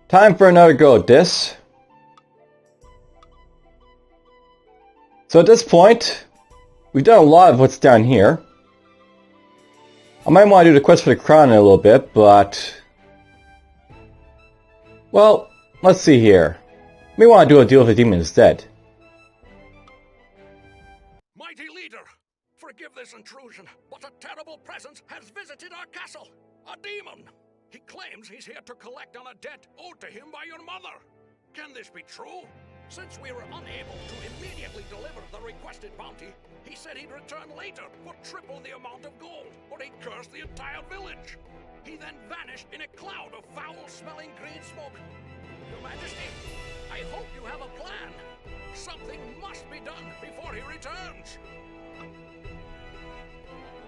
Time for another go at this. So at this point, we've done a lot of what's down here. I might want to do the quest for the crown in a little bit, but... well, let's see here. May want to do a deal with the demon instead. Mighty leader, forgive this intrusion, but a terrible presence has visited our castle. A demon. He claims he's here to collect on a debt owed to him by your mother. Can this be true? Since we were unable to immediately deliver the requested bounty, he said he'd return later for triple the amount of gold, or he'd curse the entire village. He then vanished in a cloud of foul-smelling green smoke. Your Majesty, I hope you have a plan. Something must be done before he returns.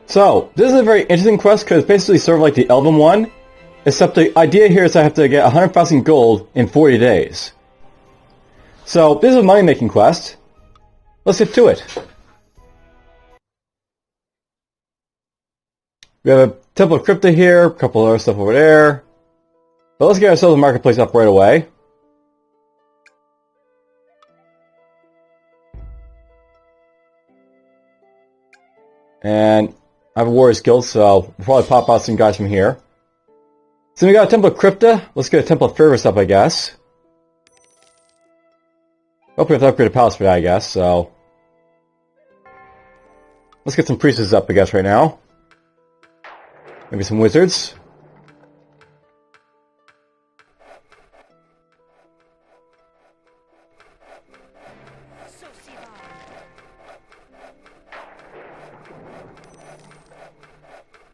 So, this is a very interesting quest because it's basically sort of like the Elven one, except the idea here is I have to get 100,000 gold in 40 days. So, this is a money-making quest. Let's get to it. We have a Temple of Crypta here, a couple other stuff over there. But let's get ourselves a marketplace up right away. And I have a Warriors Guild, so we'll probably pop out some guys from here. So we got a Temple of Crypta. Let's get a Temple of Fervor up, I guess. Hope we have to upgrade a palace for that, I guess, so... let's get some priestesses up, I guess, right now. Maybe some wizards.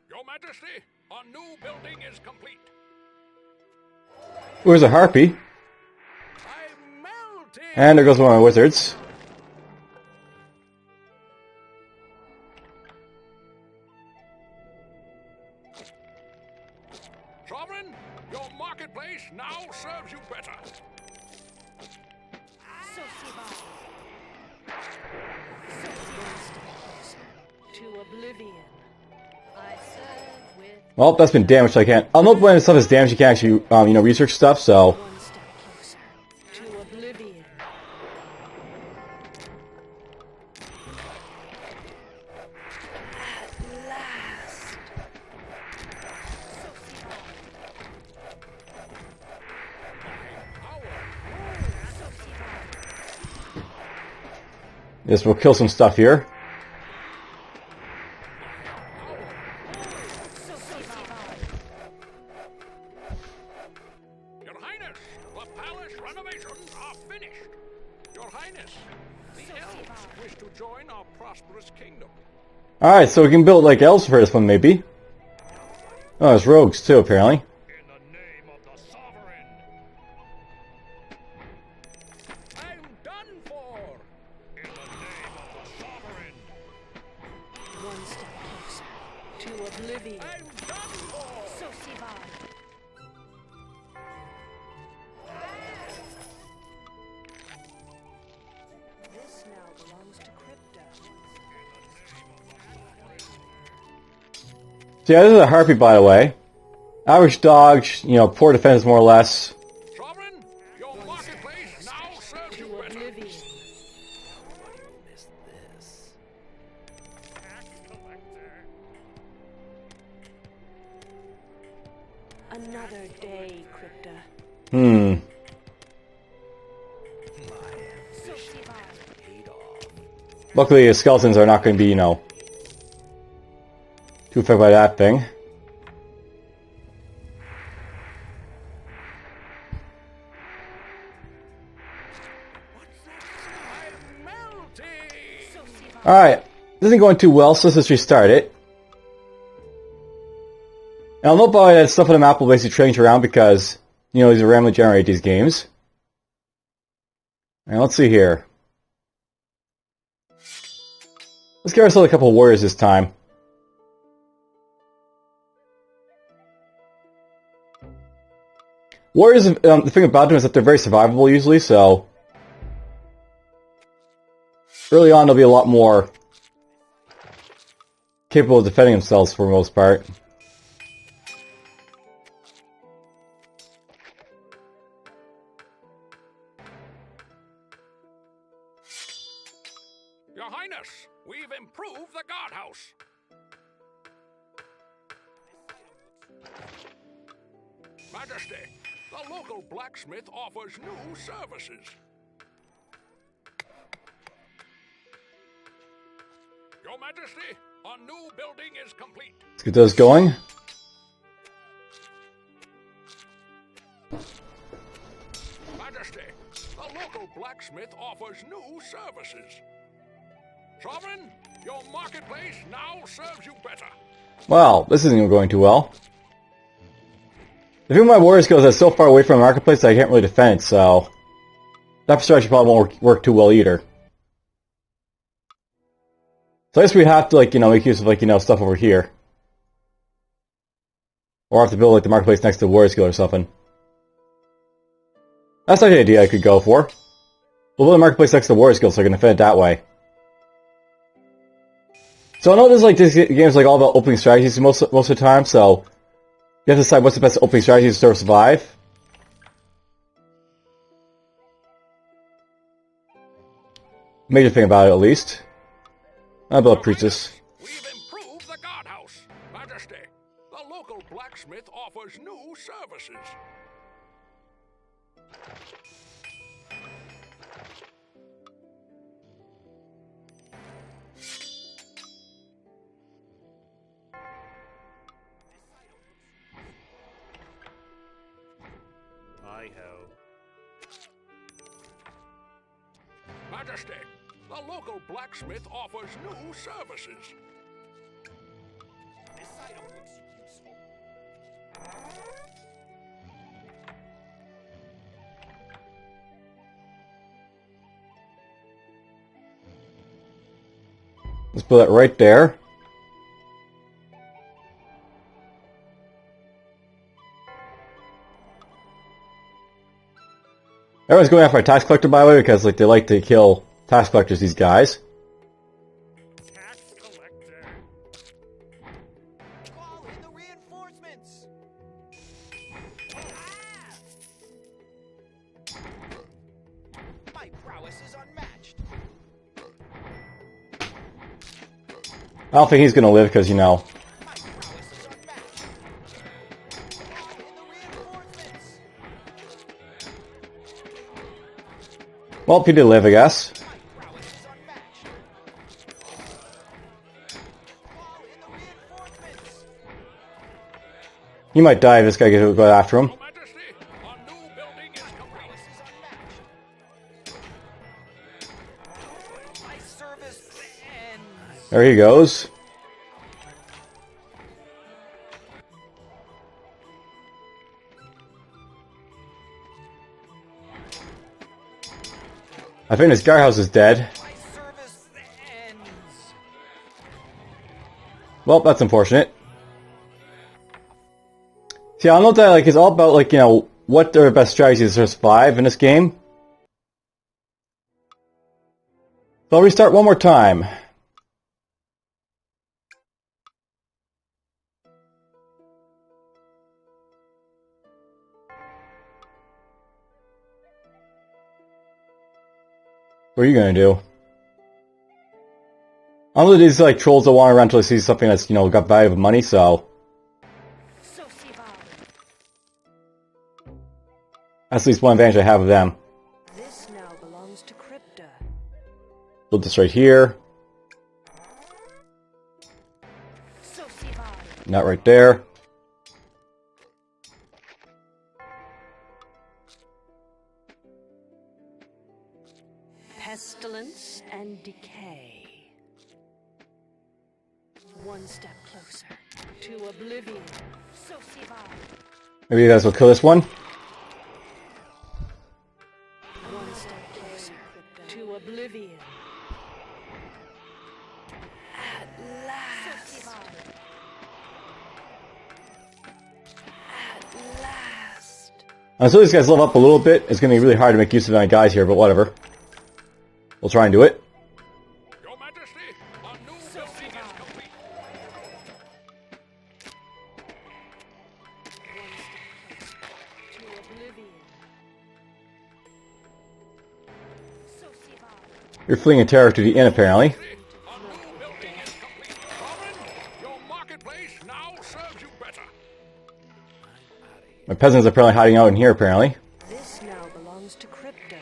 Your Majesty, our new building is complete. Where's a harpy? And there goes one of my wizards. Sovereign, your marketplace now serves you better. To oblivion. I serve with Well, that's been damaged, so I can't... I'll note when this stuff is damaged, you can actually, research stuff, so... one step closer to oblivion. At last. Yes, we'll kill some stuff here. Your Highness, the palace renovations are finished. Your Highness, the elves wish to join our prosperous kingdom. Alright, so we can build like elves for this one, maybe. Oh, there's rogues too, apparently. In the name of the sovereign. I'm done for. In the name of the sovereign. One step closer to oblivion. I'm done for. This now belongs to Crypta. So yeah, this is a harpy, by the way. Average dodge, poor defense more or less. Sovereign, your marketplace now serves you To better. oblivion. Another day, Crypta. Luckily, the skeletons are not going to be, too affected by that thing. Alright, this isn't going too well, so let's just restart it. And I'll note by that stuff on the map will basically change around because, these are randomly generate these games. And let's see here. Let's get ourselves a couple of warriors this time. Warriors, the thing about them is that they're very survivable usually, so... early on they'll be a lot more capable of defending themselves for the most part. Your Highness, we've improved the guardhouse. Majesty, the local blacksmith offers new services. Your Majesty, a new building is complete. Let's get those going. Majesty, the local blacksmith offers new services. Sovereign, your marketplace now serves you better. Wow, this isn't even going too well. The thing with my warrior skills is so far away from the marketplace that I can't really defend it, so that strategy probably won't work too well either. So I guess we have to, like, you know, make use of, like, you know, stuff over here. Or have to build, like, the marketplace next to the warrior skill or something. That's like the idea I could go for. We'll build a marketplace next to the warrior skill so I can defend it that way. So I know this game is like all about opening strategies most of the time, so you have to decide what's the best opening strategy to sort of survive. Major thing about it, at least. I'll build a priestess. We've improved the guardhouse. Majesty, the local blacksmith offers new services. Majesty, the local blacksmith offers new services. This item looks useful. Let's put it right there. Everyone's going after a tax collector, by the way, because like they like to kill tax collectors, these guys. Tax collector. Call in the reinforcements. My prowess is unmatched. I don't think he's gonna live because, you know, My prowess is unmatched. Call in the reinforcements. well, he did live, I guess. My prowess is unmatched. Call in the reinforcements. He might die if this guy gets go after him. Your Majesty, a new building is complete. Prowess is unmatched. My service ends. There he goes. I think this guardhouse is dead. My service ends. Well, that's unfortunate. See, I know that like it's all about like, you know, what their best strategies to survive in this game. So I'll restart one more time. What are you gonna do? I know these like trolls that want to run until they see something that's, you know, got value of money, so that's at least one advantage I have of them. This now belongs to Crypta. Build this right here. Not right there. Pestilence and decay. One step closer to oblivion. Maybe you guys will kill this one. One step closer to oblivion. At last. At last. Until these guys level up a little bit, it's going to be really hard to make use of any guys here, but whatever. We'll try and do it. Your Majesty, a new building is complete. One step closer to oblivion. You're fleeing in terror to the inn, apparently. A new building is complete. Sovereign, your marketplace now serves you better. My peasants are apparently hiding out in here, apparently. This now belongs to Crypto.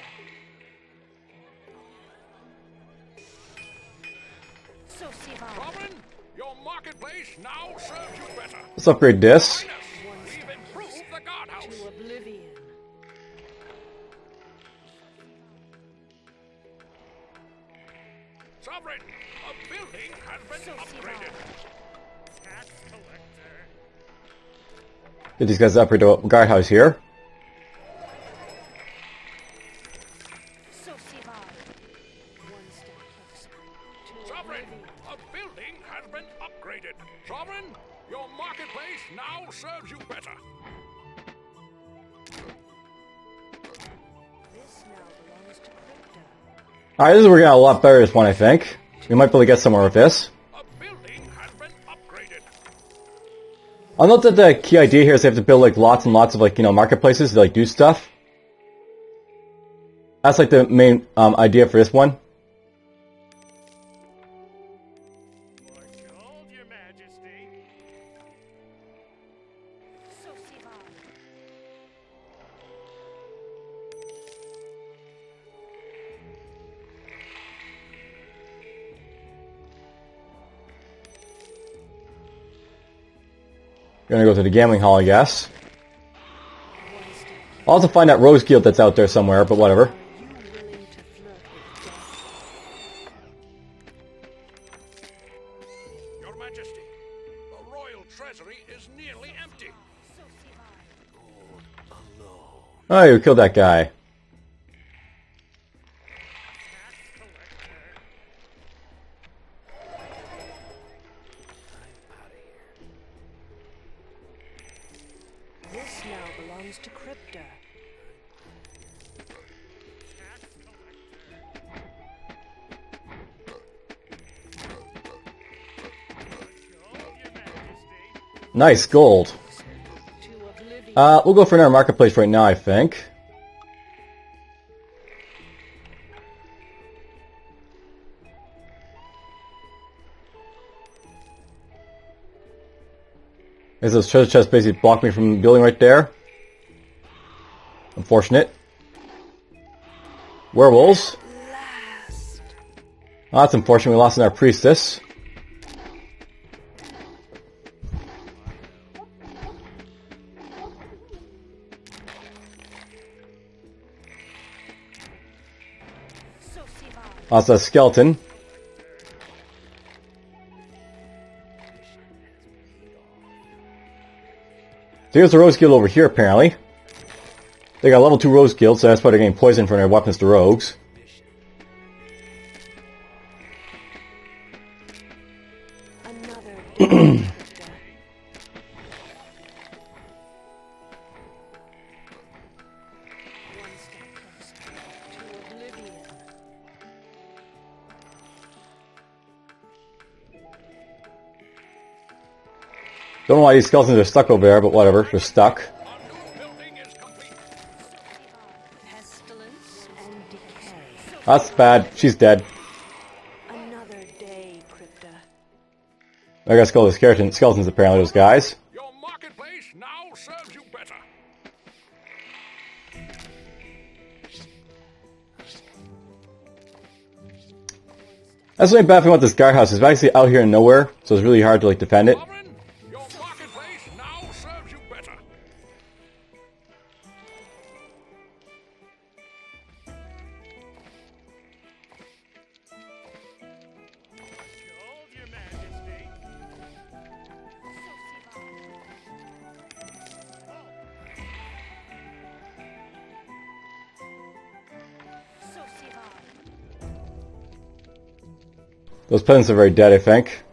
So Sovereign, your marketplace now serves you better. Let's upgrade this. We've improved the guardhouse. to oblivion. Sovereign, a building has been upgraded. Tax collector. Get these guys to upgrade the guardhouse here. So one step closer to Sovereign, oblivion. a building has been upgraded. Sovereign, your marketplace now serves you better. This now belongs to Crypto. Alright, this is working out a lot better, this one, I think. We might be able to get somewhere with this. A building has been upgraded. I'll note that the key idea here is they have to build like lots and lots of like, you know, marketplaces to like do stuff. That's like the main idea for this one. Gold, your majesty. So Gonna go to the gambling hall, I guess. I'll also find that Rose Guild that's out there somewhere, but whatever. you willing to flirt with death? Your majesty, the royal treasury is nearly empty. Oh, you killed that guy. This now belongs to Crypto. Nice gold. To oblivion. We'll go for another marketplace right now, I think. Is this treasure chest basically blocked me from the building right there? Unfortunate. Werewolves. Oh, that's unfortunate. We lost in our priestess. Oh, it's a skeleton. So here's the Rose Guild over here, apparently. They got level 2 Rose Guild, so that's why they're getting poison from their weapons to rogues. Another. One step closer to oblivion. Don't know why these skeletons are stuck over there, but whatever. They're stuck. A new building is complete. Pestilence and decay. That's bad. She's dead. Another day, Crypta. I gotta kill the skeletons, apparently, those guys. Your marketplace now serves you better. That's the only bad thing about this guardhouse. It's actually out here in nowhere, so it's really hard to like defend it. Sovereign, your marketplace now serves you better. Gold, your majesty. Those peasants are very dead, I think.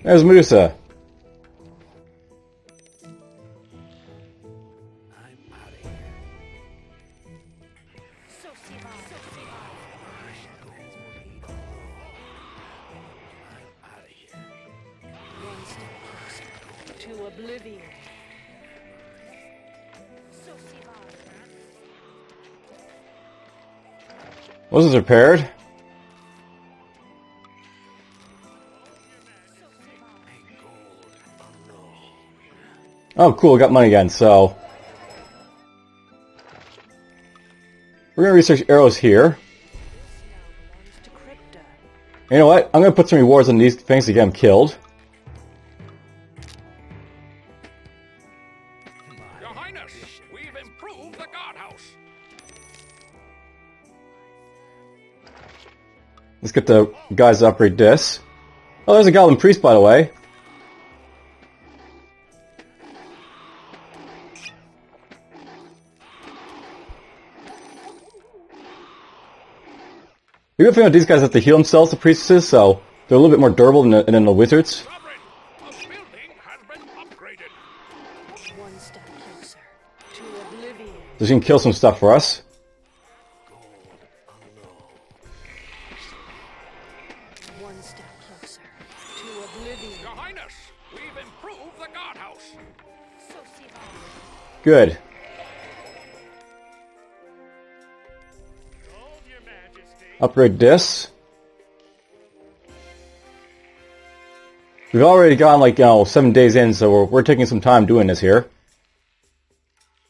There's Medusa. One step closer to oblivion. Was this repaired? Oh, cool, got money again, so... We're gonna research arrows here. You know what? I'm gonna put some rewards on these things to get them killed. Your Highness, we've improved the guardhouse. Let's get the guys to upgrade this. Oh, there's a goblin priest, by the way. The good thing about these guys is that they heal themselves, the priestesses, so they're a little bit more durable than the wizards. Sovereign, a building has been upgraded. One step closer to oblivion. So she can kill some stuff for us. One step closer to oblivion. Your Highness, we've improved the guardhouse. Good. Upgrade this. We've already gone like 7 days in, so we're taking some time doing this here.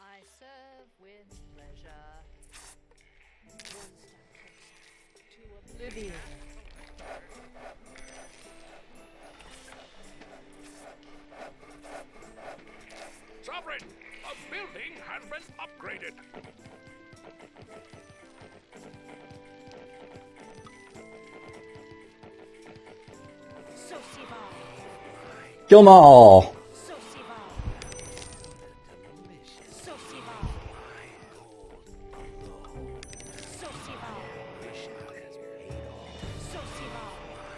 I serve with pleasure. One step closer to oblivion. Sovereign, a building has been upgraded. Kill them all!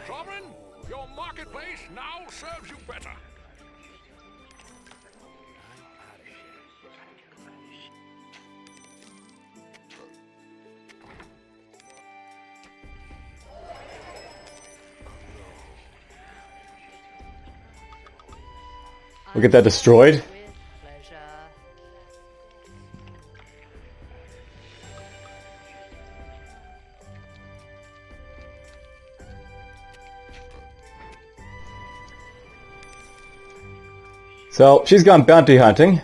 Sovereign, your marketplace now serves you better. We'll get that destroyed. With pleasure. So, she's gone bounty hunting.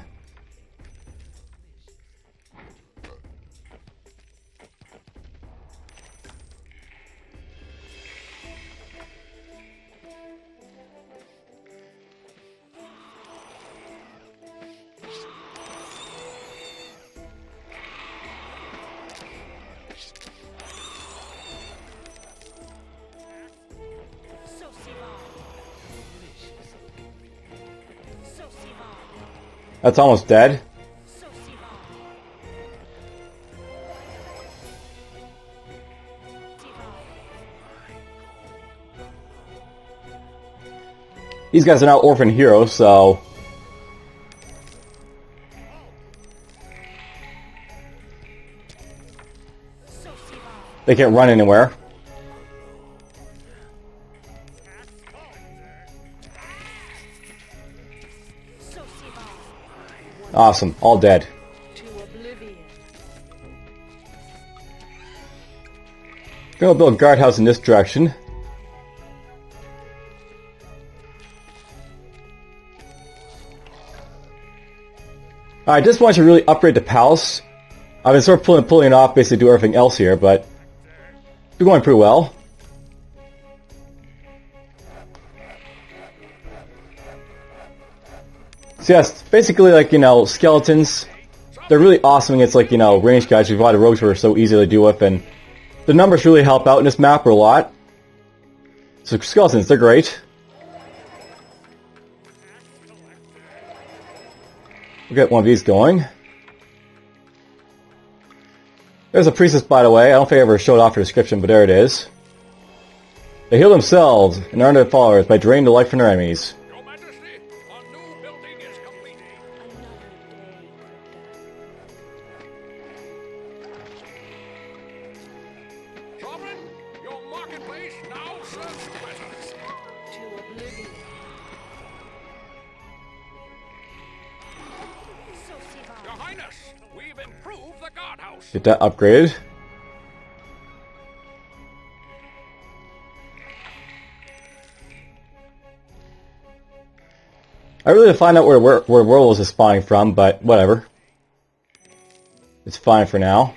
That's almost dead. These guys are now orphan heroes, so... they can't run anywhere. Awesome, all dead. To oblivion. Gonna build a guardhouse in this direction. Alright, this one should really upgrade the palace. I've been sort of pulling it off, basically do everything else here, but it's going pretty well. So yes, basically like, skeletons. They're really awesome against like, ranged guys. We've a lot of rogues who are so easy to deal with, and the numbers really help out in this map a lot. So skeletons, they're great. We'll get one of these going. There's a priestess, by the way. I don't think I ever showed off her description, but there it is. They heal themselves and earn their followers by draining the life from their enemies. Your Majesty, a new building is complete. Sovereign, your marketplace now serves you better. To oblivion. Your Highness, we've improved the guardhouse. Get that upgraded. I really need to find out where werewolves is spawning from, but whatever. It's fine for now.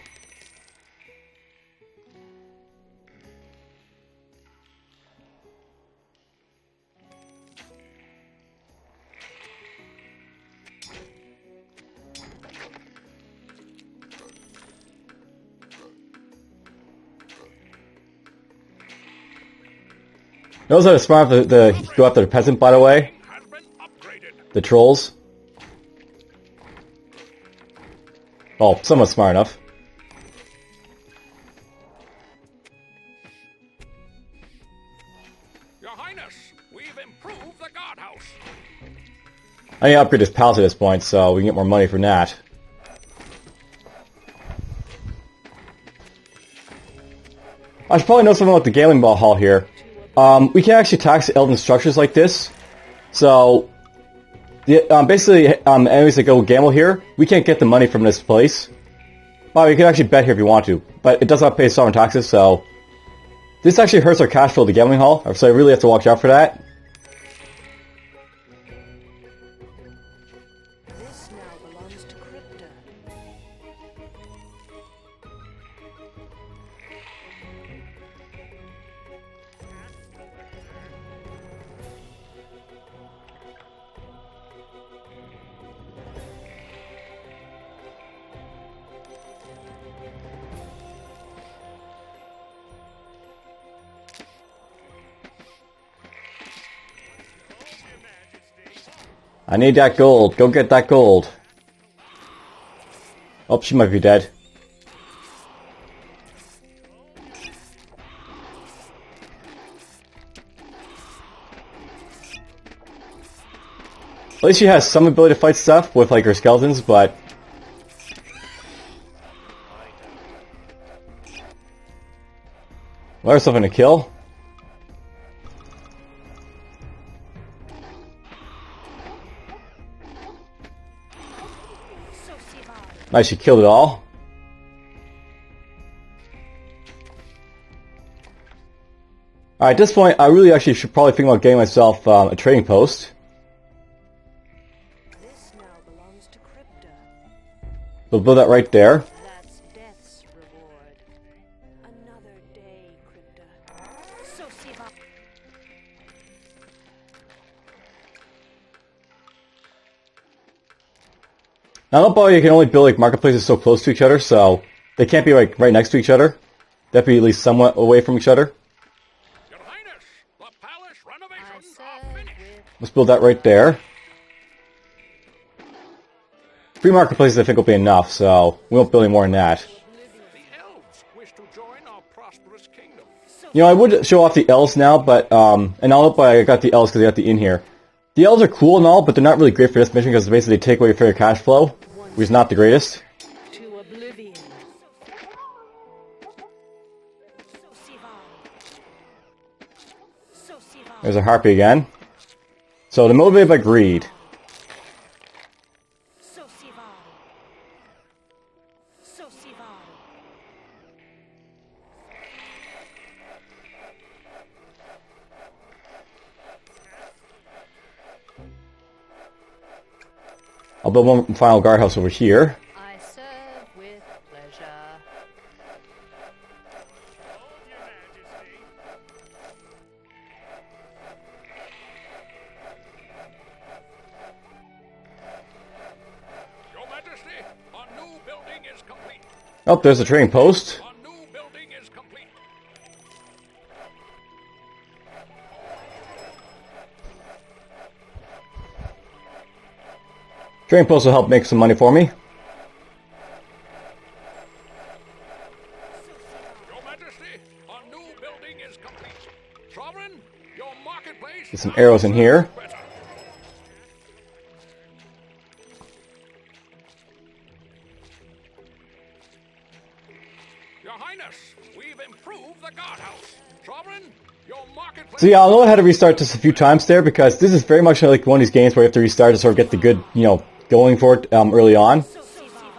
Knows how to smart the go after the peasant, by the way. Has been upgraded. The trolls. Well, somewhat smart enough. Your Highness, we've improved the guardhouse. I need to upgrade this palace at this point, so we can get more money from that. I should probably know something about the gambling hall here. We can actually tax elven structures like this. So, basically, enemies that go gamble here, we can't get the money from this place. Well, you can actually bet here if you want to, but it does not pay sovereign taxes, so... This actually hurts our cash flow of the gambling hall, so I really have to watch out for that. This now belongs to Crypta. I need that gold. Go get that gold. Oh, she might be dead. At least she has some ability to fight stuff with like her skeletons, but... Well, there's something to kill. Nice, she killed it all. Alright, at this point, I really actually should probably think about getting myself a trading post. This now belongs to Crypta. We'll build that right there. That's death's reward. Another day, Crypta. So Siva. Now, not you can only build like marketplaces so close to each other, so they can't be like right next to each other. They have to be at least somewhat away from each other. Your Highness, the palace I renovations serve are finished. with Let's build that right there. 3 marketplaces I think will be enough, so we won't build any more than that. The elves wish to join our prosperous kingdom. You know, I would show off the elves now, but, and I'll hope I got the elves because I got the inn here. The elves are cool and all, but they're not really great for this mission because basically they take away your cash flow, which is not the greatest. to oblivion. So Siva. So Siva. There's a harpy again. So they're motivated by greed. So Siva. So Siva. I'll build one final guardhouse over here. I serve with pleasure. Your Majesty. Your Majesty, our new building is complete. Oh, there's a trading post. Our new building is complete. Trading post will help make some money for me. Your Majesty, our new building is complete. Sovereign, your marketplace. Get some arrows in here. Better. Your Highness, we've improved the guardhouse. Sovereign, your marketplace. So yeah, I'll know how to restart this a few times there because this is very much like one of these games where you have to restart to sort of get the good, you know, going for it early on. So Siva.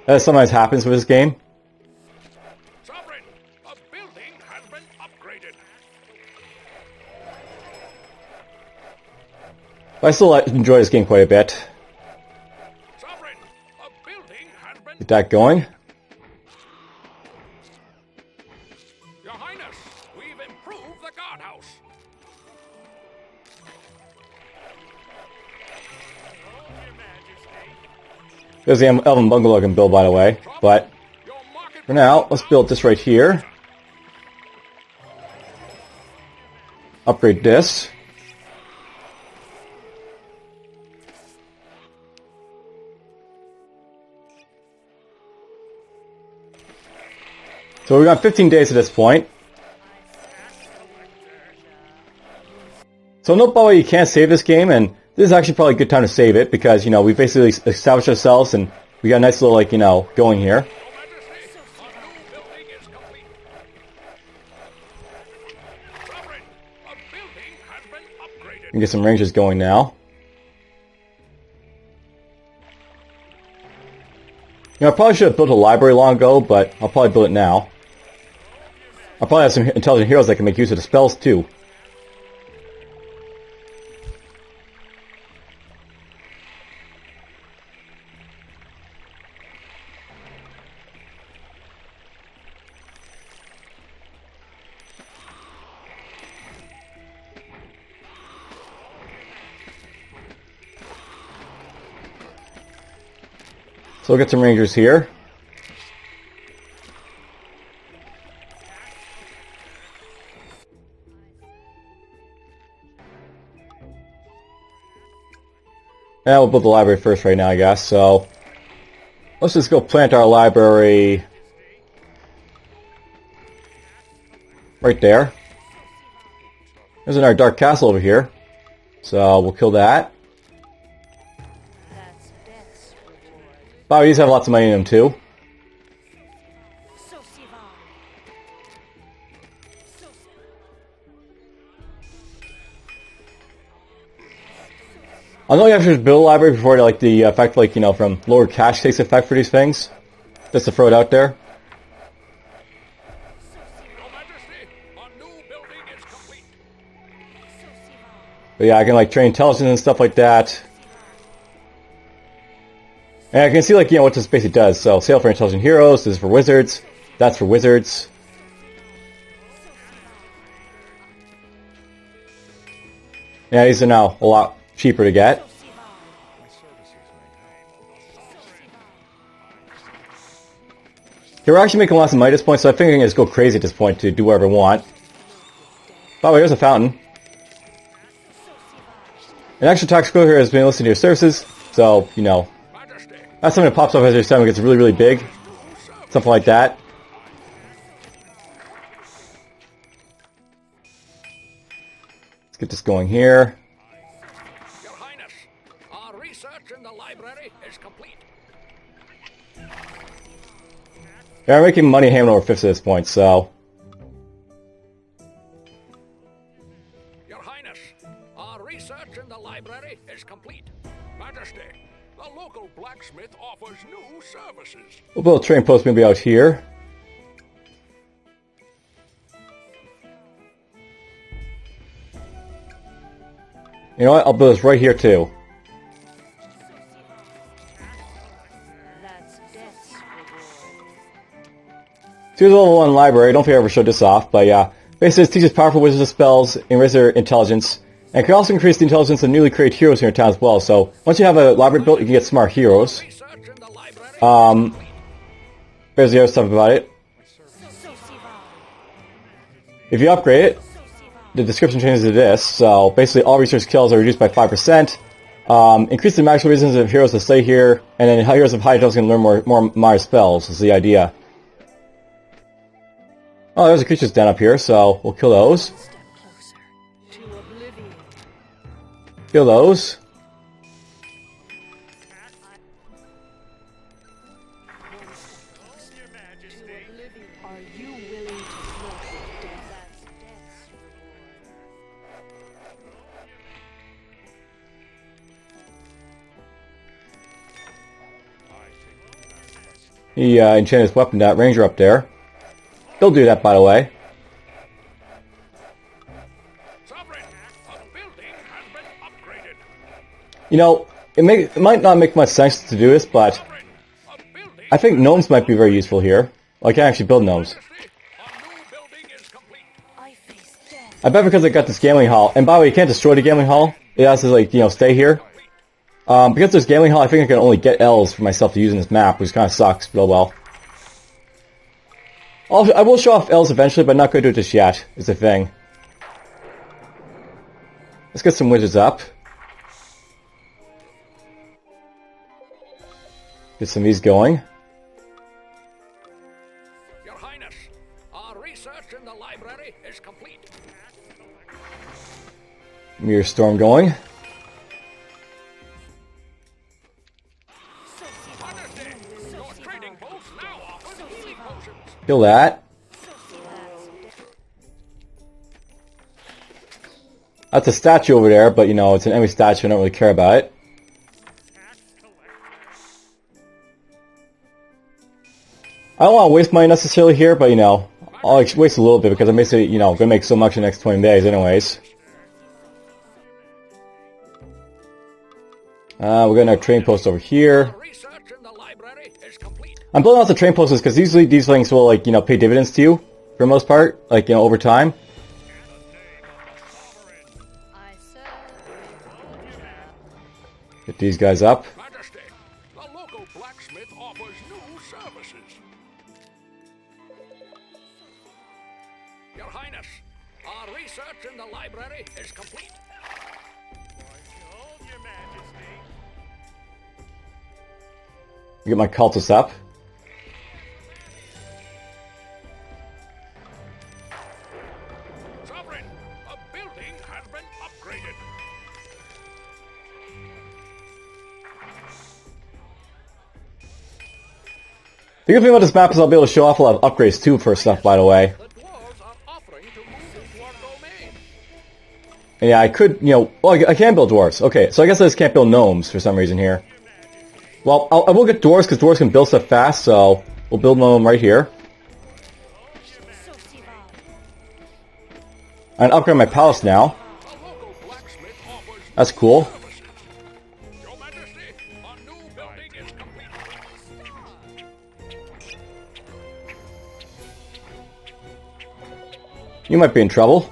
That sometimes happens with this game. Sovereign, a building has been upgraded. But I still enjoy this game quite a bit. Sovereign, a building has been... Get that going. Your Highness, we've improved the guardhouse. There's the Elven Bungalow I can build, by the way. But Your market... for now, let's build this right here. Upgrade this. So we've got 15 days at this point. So note by the way, you can't save this game, and this is actually probably a good time to save it because, you know, we basically established ourselves and we got a nice little, like, you know, going here. Majesty, a new building is complete. Sovereign, a building has been upgraded. We can get some rangers going now. You know, I probably should have built a library long ago, but I'll probably build it now. I'll probably have some intelligent heroes that can make use of the spells too. So we'll get some rangers here. And we'll build the library first right now, I guess. So let's just go plant our library right there. There's our dark castle over here. So we'll kill that. That's death's reward. Wow, these have lots of money in them too. I know you have to build a library before like the effect, like, you know, from lower cash takes effect for these things. Just to throw it out there. Your Majesty, a new building is complete. But yeah, I can like train intelligence and stuff like that. And I can see, like, you know, what this basically does. So, sale for intelligent heroes, this is for wizards, that's for wizards. Yeah, these are now a lot cheaper to get. Okay, we're actually making lots of money at this point, so I think I can just go crazy at this point to do whatever I want. By the way, here's a fountain. An extra tax code here has been listed to your services, so, you know, Majesty, that's something that pops up as your stomach gets really, really big. Something like that. Let's get this going here. Your Highness, our research in the library is complete. Yeah, we're making money handling over fifths at this point, so... Your Highness, our research in the library is complete. Majesty, the local blacksmith offers new services. We'll build a trading post maybe out here. You know what? I'll build this right here too. That's death's reward. Here's a level 1 library. Don't think I ever showed this off, but yeah. Basically, it teaches powerful wizards spells, increases their intelligence, and can also increase the intelligence of newly created heroes in your town as well. So, once you have a library built, you can get smart heroes. Research in the library. There's the other stuff about it. If you upgrade it, the description changes to this. So, basically, all research kills are reduced by 5%. Increase the maximum reasons of heroes to stay here, and then heroes of high intelligence can learn more Maya spells, is the idea. Oh, there's a creature's den up here, so we'll kill those. Step closer to oblivion. Kill those. To oblivion. Are you willing to flirt with death? That's death's reward. He enchanted his weapon, that ranger up there. He'll do that, by the way. Sovereign, a building has been upgraded. You know, it might not make much sense to do this, but Sovereign, a building I think gnomes might be very useful here. Well, I can't actually build gnomes. Majesty, a new building is complete. I face death. I bet because I got this gambling hall, and by the way, you can't destroy the gambling hall. It has to, like, you know, stay here. Because there's gambling hall, I think I can only get L's for myself to use in this map, which kind of sucks, but oh well. I will show off L's eventually, but not going to do it just yet, is the thing. Let's get some wizards up. Get some of these going. Your Highness, our research in the library is complete. Mirror storm going. Majesty, your trading post now offers healing potions. Kill that. That's a statue over there, but you know, it's an enemy statue, I don't really care about it. I don't want to waste money necessarily here, but you know, I'll waste a little bit because I'm basically, you know, going to make so much in the next 20 days anyways. We're getting our train post over here. Our research in the library is complete. I'm building out the train posts because usually these things will, like, you know, pay dividends to you for the most part, like, you know, over time. I serve. Get these guys up. Majesty, the local blacksmith offers new services. Your Highness, our research in the library is complete. Your Majesty. Get my cultists up. Sovereign, a building has been upgraded. The good thing about this map is I'll be able to show off a lot of upgrades too for stuff, by the way. The dwarves are offering to move into our domain. And yeah, I could, you know, well, I can build dwarves. Okay, so I guess I just can't build gnomes for some reason here. Well, I will get dwarves because dwarves can build stuff fast, so we'll build one of them right here. And upgrade my palace now. A local blacksmith offers That's cool. services. Your Majesty, a new building is complete. You might be in trouble.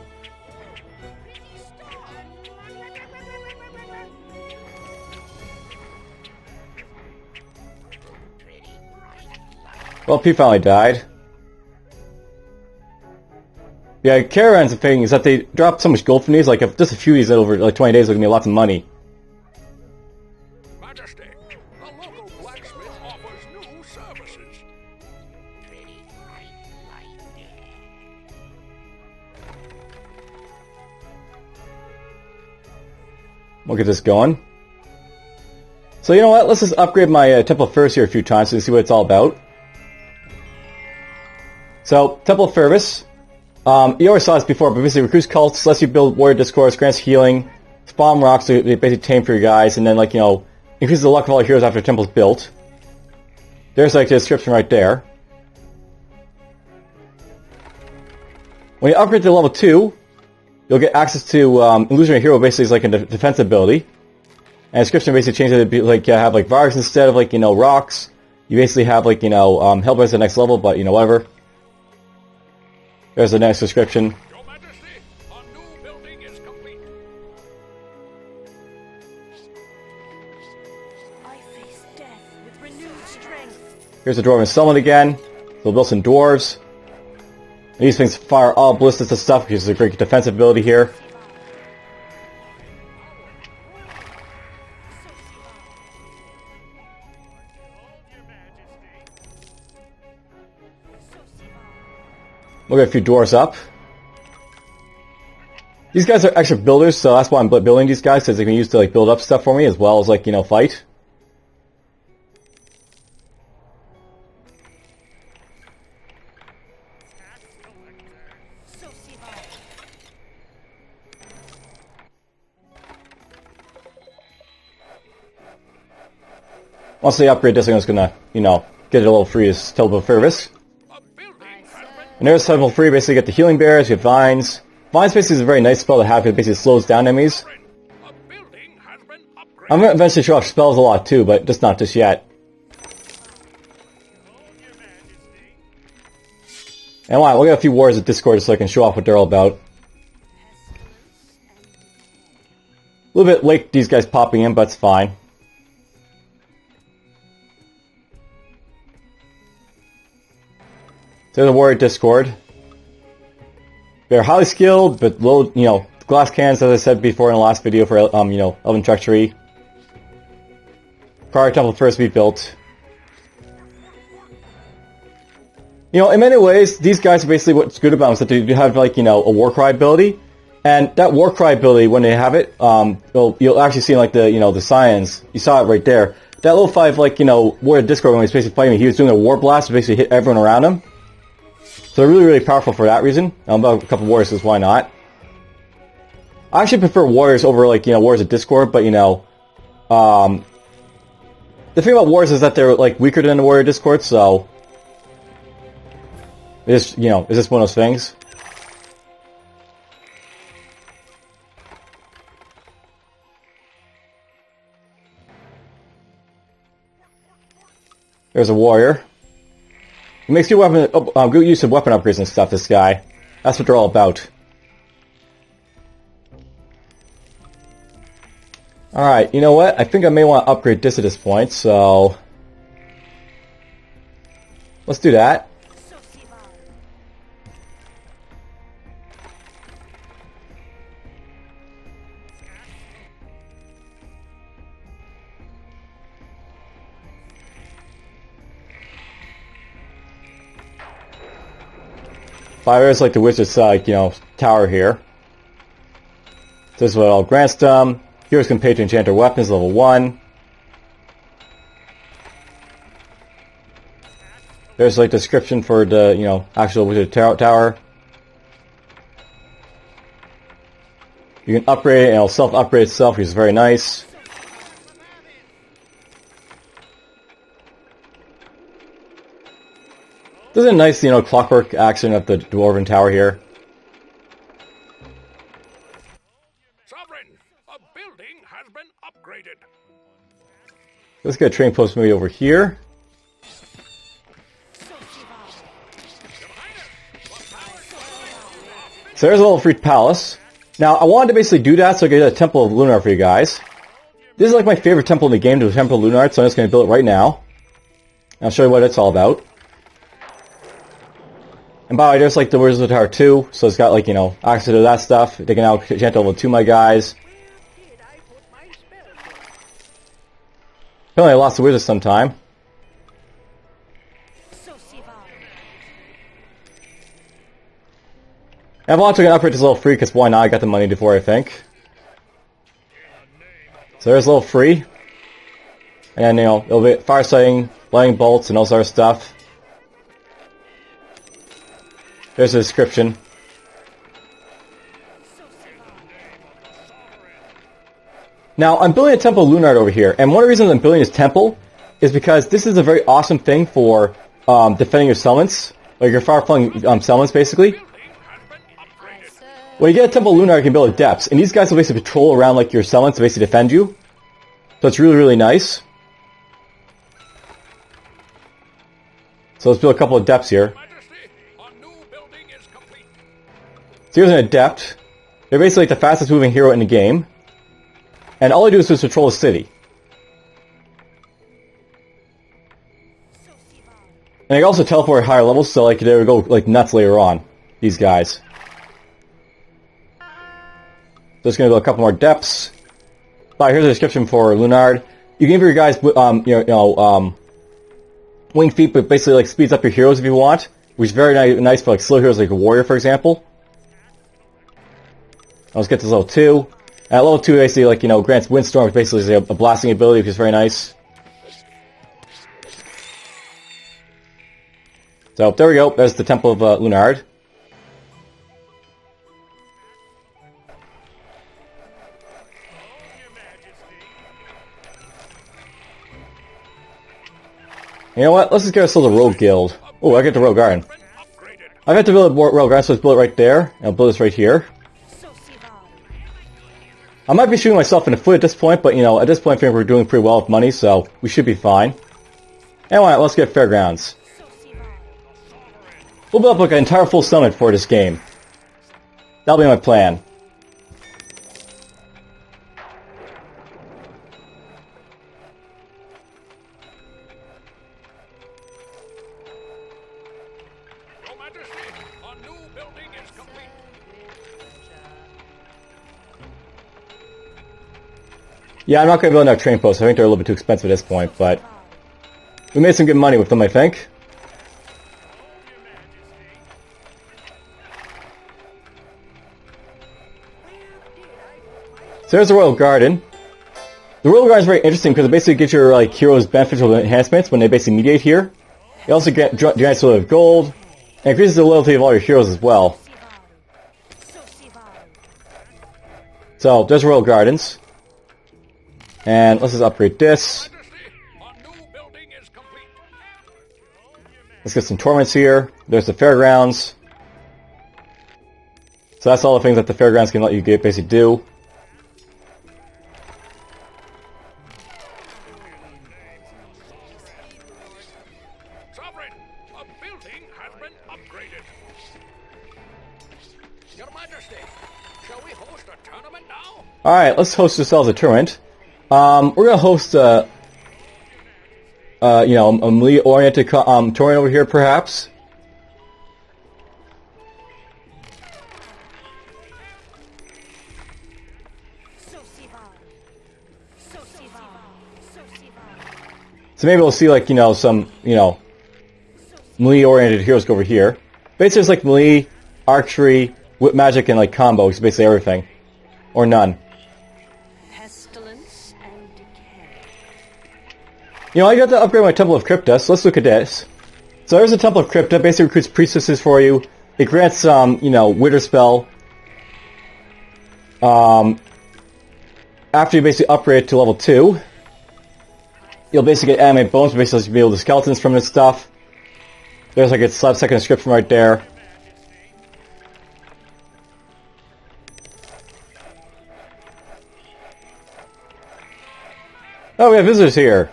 Well, P finally died. Yeah, caravans, the thing is that they drop so much gold from these, like if just a few of these over like 20 days will give me lots of money. Majesty, a local blacksmith offers new services. We'll get this going. So you know what, let's just upgrade my Temple of Fervus here a few times to see what it's all about. So, Temple of Fervus, you already saw this before, but basically recruits cults, lets you build warrior discourse, grants healing, spawn rocks, so they basically tame for your guys, and then, like, you know, increases the luck of all your heroes after the temple's built. There's, like, the description right there. When you upgrade to level 2, you'll get access to Illusionary Hero, basically is like a defense ability. And description basically changes it to be like, have like Vargs instead of like, you know, rocks. You basically have like, you know, Hellbent at the next level, but you know, whatever. There's the next description. Your Majesty, a new building is complete. I face death with renewed strength. Here's the Dwarven Summon again. So we'll build some dwarves. And these things fire all ballistas and stuff, which is a great defensive ability here. We'll get a few dwarves up. These guys are extra builders, so that's why I'm building these guys, because they can use to like build up stuff for me as well as like, you know, fight. Once they upgrade this, I'm just gonna, you know, get it a little free as Temple of Fervus. A building has been And there's Temple free, basically get the healing bears, you get vines. Vines basically is a very nice spell to have, because it basically slows down enemies. a building has been upgraded. I'm gonna eventually show off spells a lot too, but just not just yet. And why? We'll get a few wars at Discord so I can show off what they're all about. A little bit late, these guys popping in, but it's fine. There's a warrior Discord. They're highly skilled, but low, you know, glass cannons, as I said before in the last video for, you know, Elven Treachery. Prior temple first to be built. You know, in many ways, these guys are basically what's good about them is that they do have, like, you know, a Warcry ability. And that Warcry ability, when they have it, you'll actually see, like, the, you know, the science. You saw it right there. That little 5, like, you know, warrior Discord, when he was basically fighting me, he was doing a war blast to basically hit everyone around him. So they're really, really powerful for that reason. About a couple warriors, because why not? I actually prefer warriors over, like, you know, warriors at Discord, but, you know, the thing about warriors is that they're, like, weaker than the warrior Discord, so it's, you know, it's just one of those things. There's a warrior. He makes good good use of weapon upgrades and stuff, this guy. That's what they're all about. Alright, you know what? I think I may want to upgrade this at this point, so let's do that. There's like the wizard's, you know, tower here. This is what all grants them. Heroes can pay to enchant their weapons, level 1. There's like description for the, you know, actual wizard tower. You can upgrade it and it'll self-upgrade itself, which is very nice. This is a nice, you know, clockwork action of the Dwarven Tower here. Sovereign, a building has been upgraded. Let's get a trading post maybe over here. So there's a little free palace. Now, I wanted to basically do that so I could get a Temple of Lunar for you guys. This is like my favorite temple in the game, the Temple of Lunar, so I'm just going to build it right now. I'll show you what it's all about. And by the way, there's like the Wizard Tower 2, so it's got like, you know, access to that stuff. They can now enchant level 2 my guys. Apparently I lost the wizard sometime. And I'm also going to upgrade this little free, because why not? I got the money before, I think. So there's a little free. And then, you know, it'll be fire sighting, lightning bolts, and all sort of stuff. There's a description. Now, I'm building a Temple of Lunard over here, and one of the reasons I'm building this temple is because this is a very awesome thing for defending your settlements, like your far-flung settlements, basically. When you get a Temple of Lunard, you can build depths, and these guys will basically patrol around like your settlements to basically defend you. So it's really, really nice. So let's build a couple of depths here. So here's an adept. They're basically like the fastest moving hero in the game. And all they do is just patrol the city. And they can also teleport at higher levels, so like they would go like nuts later on. These guys. Just gonna go a couple more depths. But here's a description for Lunard. You can give your guys wing feet, but basically like speeds up your heroes if you want, which is very nice for like slow heroes like a warrior, for example. Let's get to level 2. At level 2, basically, like, you know, grants Windstorm, which basically is a blasting ability, which is very nice. So, there we go. There's the Temple of Lunard. You know what? Let's just get ourselves a Rogue Guild. Oh, I get the Rogue Garden. I got to build a Rogue Garden, so let's build it right there. And I'll build this right here. I might be shooting myself in the foot at this point, but, you know, at this point I think we're doing pretty well with money, so we should be fine. Anyway, let's get Fairgrounds. We'll build up like an entire full summit for this game. That'll be my plan. Your Majesty, our new building is complete. Yeah, I'm not going to build enough train posts. I think they're a little bit too expensive at this point, but we made some good money with them, I think. So there's the Royal Garden. The Royal Garden is very interesting because it basically gives your like heroes beneficial enhancements when they basically mediate here. You also get grants a little bit of gold, and increases the loyalty of all your heroes as well. So there's Royal Gardens. And let's just upgrade this. Our new building is complete. Let's get some tournaments here. There's the fairgrounds. So that's all the things that the fairgrounds can let you basically do. Sovereign, a building has been upgraded. Your Majesty, shall we host a tournament now? Alright, let's host ourselves a tournament. We're gonna host you know, a melee-oriented tournament over here, perhaps. So maybe we'll see, like, you know, some, you know, melee-oriented heroes go over here. Basically, it's like melee, archery, whip magic, and like combo. It's basically everything, or none. Pestilence and decay. You know, I got to upgrade my Temple of Crypta, so let's look at this. So there's a Temple of Crypta, basically recruits priestesses for you. It grants, you know, Wither Spell. After you basically upgrade to level 2, you'll basically get animate bones, basically you'll be able to skeletons from this stuff. There's like its second description right there. Oh, we have visitors here.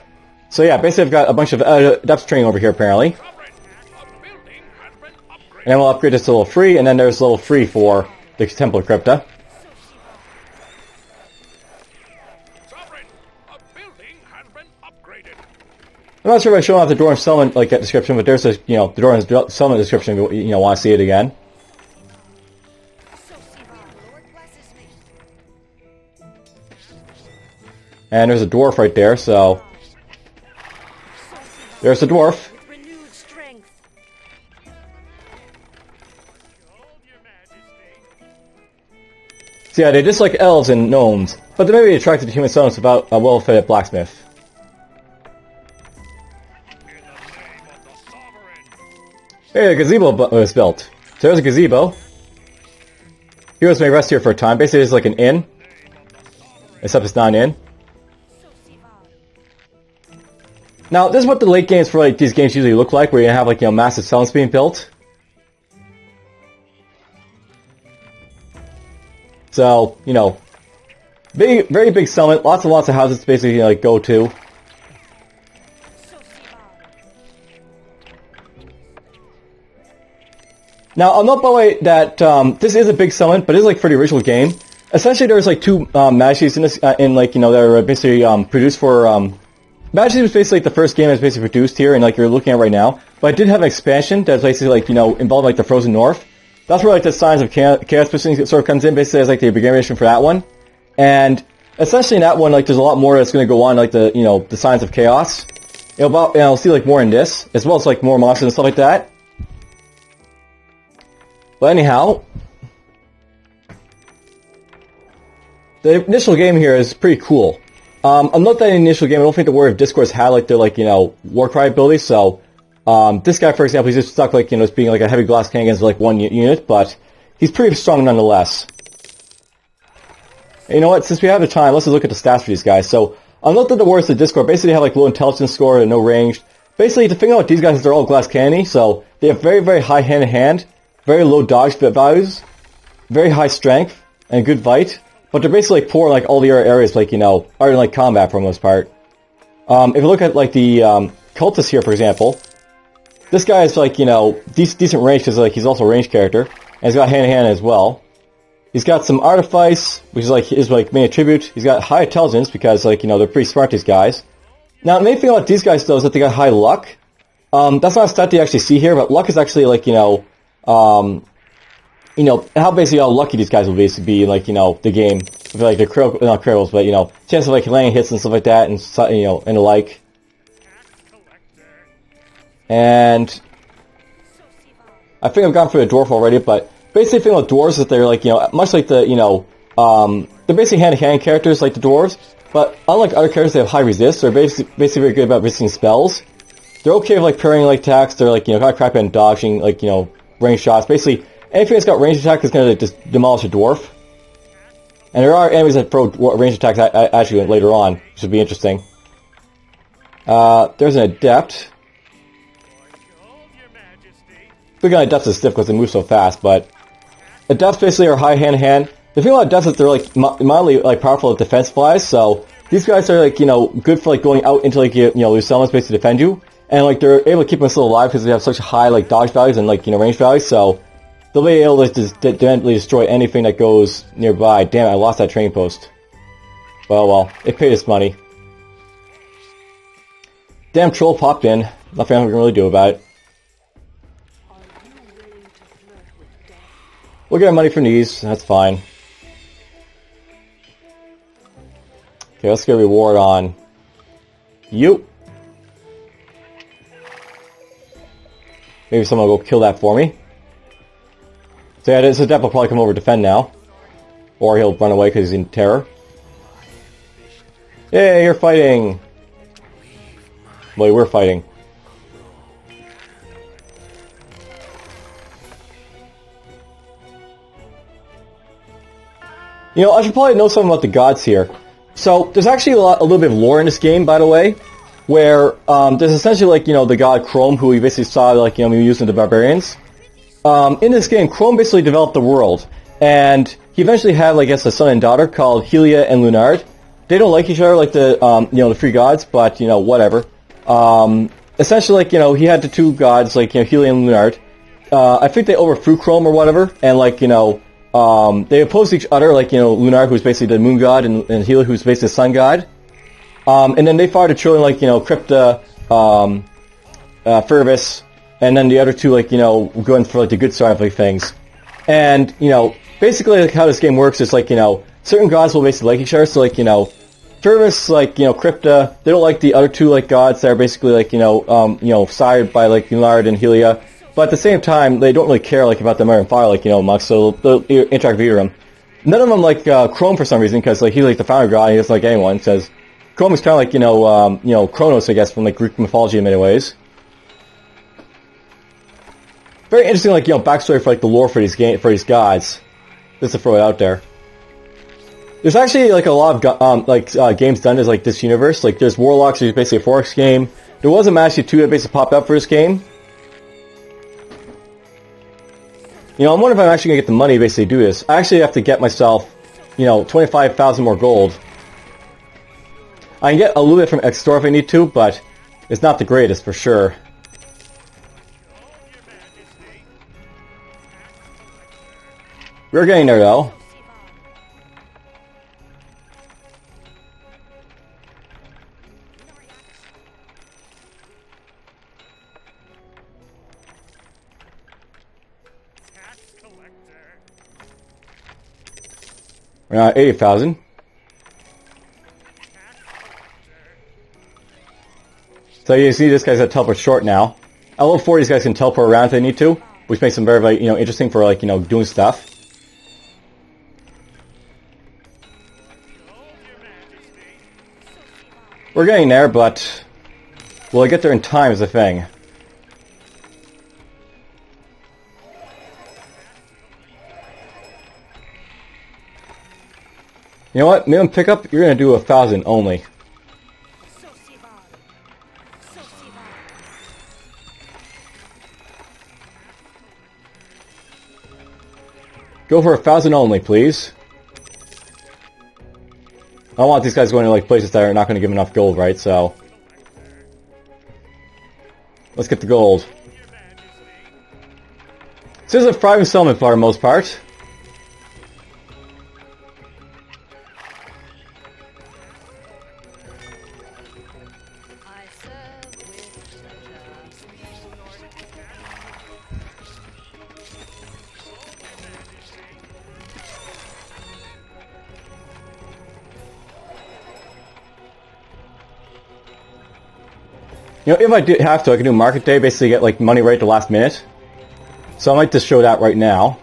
So yeah, basically I've got a bunch of depth training over here apparently. Sovereign, a building has been upgraded. And then we'll upgrade this to level 3, and then there's level 3 for the Temple of Crypta. Sovereign, a building has been upgraded. I'm not sure if I show off the Doran Summon like that description, but there's a, you know, the Doran Summon description if you know, want to see it again. Lord blesses me. And there's a dwarf right there, so there's the dwarf. With renewed strength. So yeah, they dislike elves and gnomes, but they may be attracted to human summons without a well-fed blacksmith. In the name of the Sovereign. Hey, a gazebo was built. So there's a gazebo. Heroes may rest here for a time. Basically, it's like an inn, except it's not an inn. Now, this is what the late games for like these games usually look like, where you have like, you know, massive settlements being built. So, you know, big, very big settlement, lots and lots of houses to basically, you know, like go to. Now, I'll note by the way that this is a big settlement, but it's like for the original game. Essentially, there's like two Majesties in this, in like, you know, that are basically produced for. Majesty was basically like the first game that's basically produced here, and like you're looking at right now. But I did have an expansion that's basically like, you know, involved like the Frozen North. That's where like the Signs of Chaos sort of comes in, basically as like the beginning mission for that one. And essentially in that one, like there's a lot more that's going to go on, like the, you know, the Signs of Chaos. You know, I'll see like more in this, as well as like more monsters and stuff like that. But anyhow, the initial game here is pretty cool. I'll note that in the initial game, I don't think the Warrior of Discourse had like their like, you know, Warcry ability, so this guy, for example, he's just stuck like, you know, as being like a heavy glass cannon against like one unit, but he's pretty strong nonetheless. And you know what, since we have the time, let's just look at the stats for these guys. So, I'll note that the Warriors of Discord basically have like low intelligence score and no range. Basically, the thing about these guys is they're all glass cannon, so they have very, very high hand-to-hand, very low dodge values, very high strength, and good bite. but they're basically like, poor in like all the other areas, like, you know, are in like combat for the most part. If you look at like the cultist here, for example, this guy is like, you know, decent range because like he's also a range character, and he's got hand-to-hand as well. He's got some artifice, which is like his like main attribute. He's got high intelligence because like, you know, they're pretty smart, these guys. Now, the main thing about these guys though is that they got high luck. That's not a stat you actually see here, but luck is actually like, you know, how basically how lucky these guys will basically be in, like, you know, the game. With, like, the not criticals, but, you know, chance of, like, landing hits and stuff like that, and, you know, and the like. And I think I've gone through the dwarf already, but basically the thing with dwarves is that they're, like, you know, much like the, you know, they're basically hand-to-hand characters like the dwarves, but unlike other characters that have high resist, they're basically very good about resisting spells. They're okay with, like, parrying, like, attacks. They're, like, you know, kind of crappy on dodging, like, you know, range shots. Basically, anything that's got range attack is going to like, just demolish a dwarf. And there are enemies that throw range attacks actually later on, which would be interesting. There's an adept. Big on adepts is stiff because they move so fast, but adepts basically are high hand-to-hand. The thing about adepts is they're like mildly like powerful at defense-wise, so these guys are like, you know, good for like going out into like, you know, loose elements basically to defend you. And, like, they're able to keep them still alive because they have such high, like, dodge values and, like, you know, range values, so they'll be able to just destroy anything that goes nearby. Damn, I lost that training post. Well, it paid its money. Damn troll popped in. Nothing we can really do about it. We'll get our money from these, that's fine. Okay, let's get a reward on you. Maybe someone will go kill that for me. So yeah, this adept will probably come over to defend now. Or he'll run away because he's in terror. Yay, you're fighting! Boy, we're fighting. You know, I should probably know something about the gods here. So, there's actually a little bit of lore in this game, by the way. Where, there's essentially, like, you know, the god Chrome, who we basically saw, like, you know, using the barbarians. In this game, Chrome basically developed the world. And he eventually had, like, I guess, a son and daughter called Helia and Lunard. They don't like each other, like the, you know, the three gods, but, you know, whatever. Essentially, like, you know, he had the two gods, like, you know, Helia and Lunard. I think they overthrew Chrome or whatever, and, like, you know, they opposed each other, like, you know, Lunard, who's basically the moon god, and Helia, who's basically the sun god. And then they fought the children, like, you know, Crypta, Fervus, and then the other two, like, you know, going for, like, the good side of, like, things. And, you know, basically, like, how this game works is, like, you know, certain gods will basically like each other, so, like, you know, Fervus, like, you know, Crypta, they don't like the other two, like, gods that are basically, like, you know, sided by, like, Lunard and Helia. But at the same time, they don't really care, like, about the Iron Fire, like, you know, much, so they'll interact with them. None of them like, Chrome for some reason, because, like, he's, like, the founder god, and he doesn't like anyone, says... Chrome is kind of like, you know, Kronos, I guess, from, like, Greek mythology in many ways. Very interesting, like, you know, backstory for, like, the lore for these gods. Just to throw it out there. There's actually, like, a lot of, games done as, like, this universe. Like, there's Warlocks, which is basically a 4X game. There was a Majesty 2 that basically popped up for this game. You know, I'm wondering if I'm actually going to get the money to basically do this. I actually have to get myself, you know, 25,000 more gold. I can get a little bit from X Store if I need to, but it's not the greatest for sure. We're getting there though. We're at 80,000. So you see this guy's at teleport short now. At level 4 these guys can teleport around if they need to, which makes them very, very, you know, interesting for, like, you know, doing stuff. We're getting there, but will I get there in time is the thing. You know what? Minimum pickup, you're going to do 1,000 only. Go for 1,000 only, please. I don't want these guys going to like places that are not going to give enough gold, right? So let's get the gold. So this is a private settlement for the most part. I serve with You know, if I have to, I can do market day, basically get like money right at the last minute. So I might just show that right now.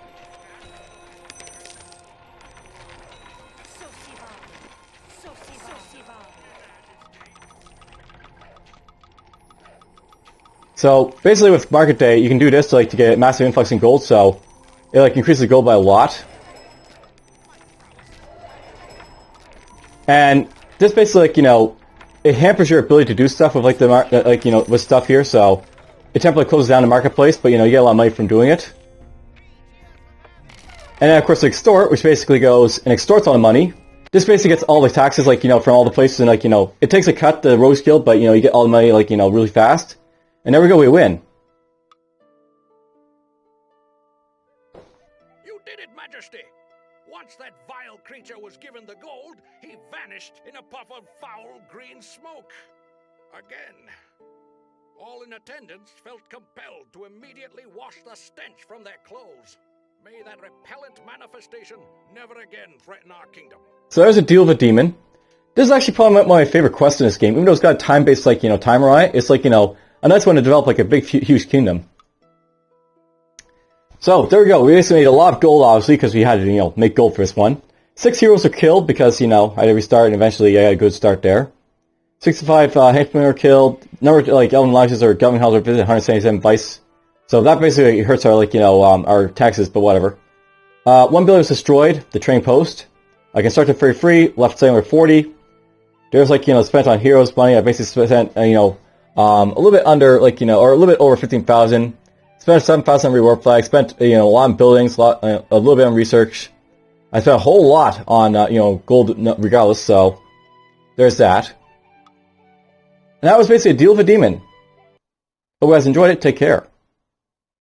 So basically with market day, you can do this to like to get massive influx in gold, so it like increases the gold by a lot. And this basically like, you know, it hampers your ability to do stuff with like the like, you know, with stuff here, so it temporarily closes down the marketplace, but you know, you get a lot of money from doing it. And then of course extort, which basically goes and extorts all the money. This basically gets all the taxes, like, you know, from all the places, and like, you know, it takes a cut, the Rogues Guild, but you know, you get all the money, like, you know, really fast. And there we go, we win. You did it, Majesty! Once that vile creature was given the gold, he vanished in a puff of foul green smoke. Again. All in attendance felt compelled to immediately wash the stench from their clothes. May that repellent manifestation never again threaten our kingdom. So there's a deal with a demon. This is actually probably one of my favorite quests in this game, even though it's got a time-based, like, you know, timer on it. It's like, you know, a nice one to develop like a big, huge kingdom. So, there we go. We basically made a lot of gold, obviously, because we had to, you know, make gold for this one. 6 heroes are killed because, you know, I had to restart, and eventually I got a good start there. 65 henchmen were killed. Number of, like, elven lodges or government halls are visited, 177 vice. So that basically hurts our, like, you know, our taxes, but whatever. 1 building was destroyed, the train post. I constructed for free, left sale with 40. There's, like, you know, spent on heroes money. I basically spent, you know, a little bit under, like, you know, or a little bit over 15,000. Spent 7,000 on reward flags. Spent, you know, a lot on buildings, a little bit on research. I spent a whole lot on, you know, gold regardless, so there's that. And that was basically a deal with a demon. Hope you guys enjoyed it. Take care.